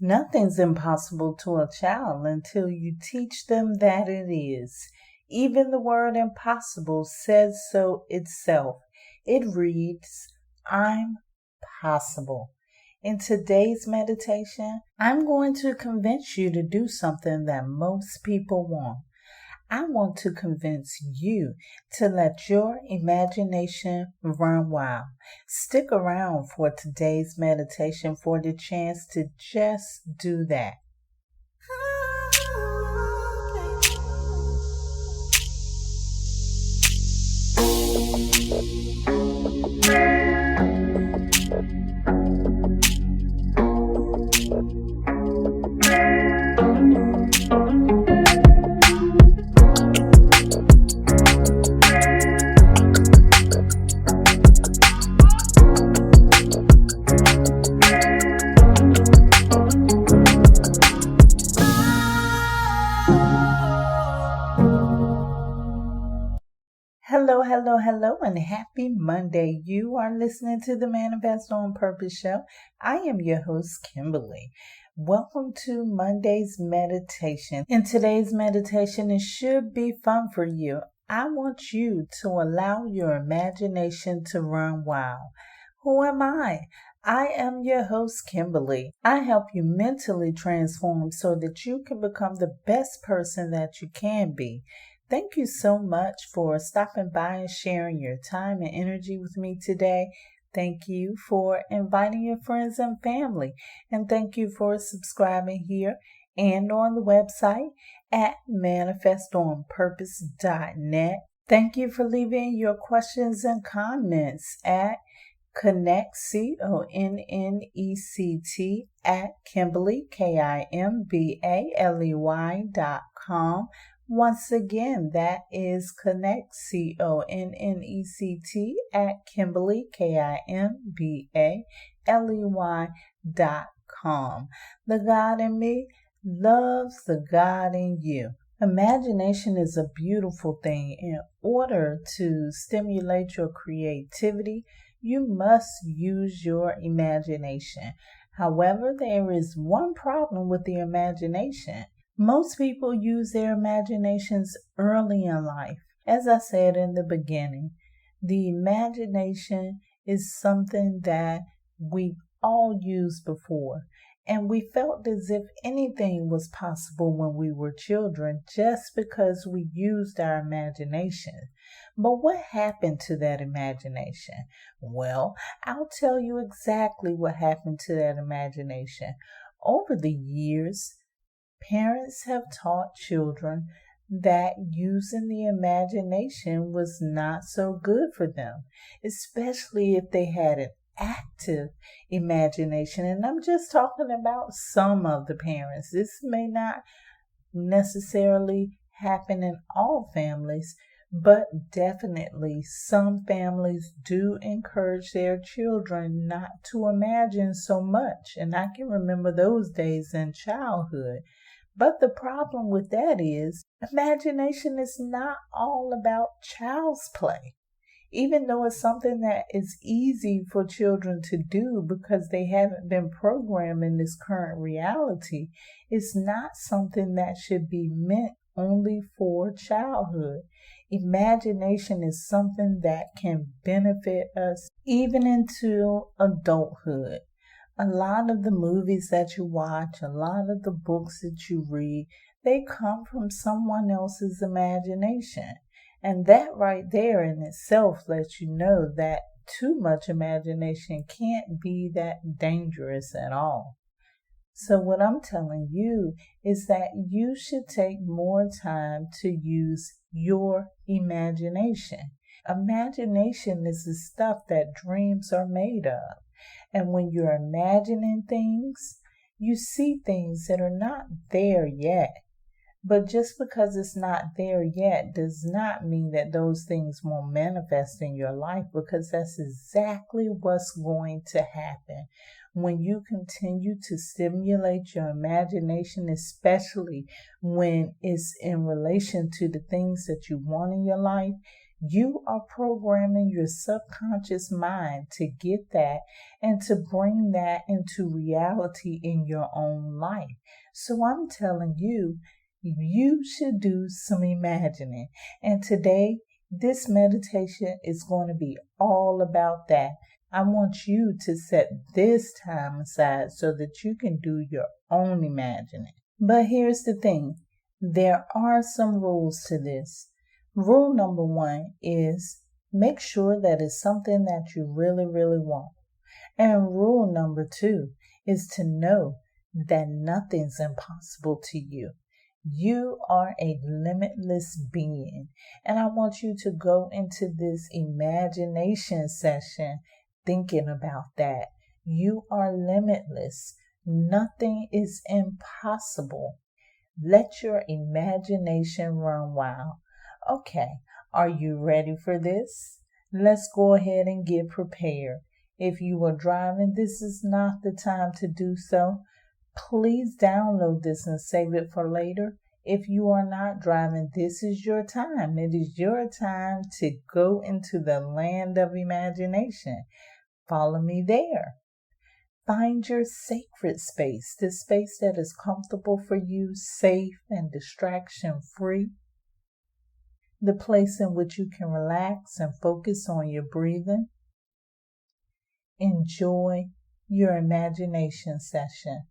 Nothing's impossible to a child until you teach them that it is. Even the word impossible says so itself. It reads, I'm possible. In today's meditation, I'm going to convince you to do something that most people won't. I want to convince you to let your imagination run wild. Stick around for today's meditation for the chance to just do that. Hello, and happy Monday. You are listening to the Manifest on Purpose show. I am your host, Kimberly. Welcome to Monday's meditation. In today's meditation, it should be fun for you. I want you to allow your imagination to run wild. Who am I? I am your host, Kimberly. I help you mentally transform so that you can become the best person that you can be. Thank you so much for stopping by and sharing your time and energy with me today. Thank you for inviting your friends and family. And thank you for subscribing here and on the website at manifestonpurpose.net. Thank you for leaving your questions and comments at Connect, CONNECT, at Kimberly, KIMBALEY.com. Once again, that is Connect, CONNECT, at Kimberly, KIMBALEY.com. The God in me loves the God in you. Imagination is a beautiful thing. In order to stimulate your creativity, you must use your imagination. However, there is one problem with the imagination. Most people use their imaginations early in life. As I said in the beginning, the imagination is something that we've all used before. And we felt as if anything was possible when we were children just because we used our imagination. But what happened to that imagination? Well, I'll tell you exactly what happened to that imagination. Over the years, parents have taught children that using the imagination was not so good for them, especially if they had an active imagination. And I'm just talking about some of the parents. This may not necessarily happen in all families, but definitely some families do encourage their children not to imagine so much. And I can remember those days in childhood. But the problem with that is imagination is not all about child's play. Even though it's something that is easy for children to do because they haven't been programmed in this current reality, it's not something that should be meant only for childhood. Imagination is something that can benefit us even into adulthood. A lot of the movies that you watch, a lot of the books that you read, they come from someone else's imagination. And that right there in itself lets you know that too much imagination can't be that dangerous at all. So what I'm telling you is that you should take more time to use your imagination. Imagination is the stuff that dreams are made of. And when you're imagining things, you see things that are not there yet. But just because it's not there yet does not mean that those things won't manifest in your life, because that's exactly what's going to happen. When you continue to stimulate your imagination, especially when it's in relation to the things that you want in your life, You are programming your subconscious mind to get that and to bring that into reality in your own life. So I'm telling you, you should do some imagining. And today, this meditation is going to be all about that. I want you to set this time aside so that you can do your own imagining. But here's the thing, there are some rules to this. Rule number one is make sure that it's something that you really, really want. And rule number two is to know that nothing's impossible to you. You are a limitless being. And I want you to go into this imagination session thinking about that. You are limitless. Nothing is impossible. Let your imagination run wild. Okay, are you ready for this? Let's go ahead and get prepared. If you are driving, this is not the time to do so. Please download this and save it for later. If you are not driving, this is your time. It is your time to go into the land of imagination. Follow me there. Find your sacred space, the space that is comfortable for you, safe and distraction free. The place in which you can relax and focus on your breathing. Enjoy your imagination session.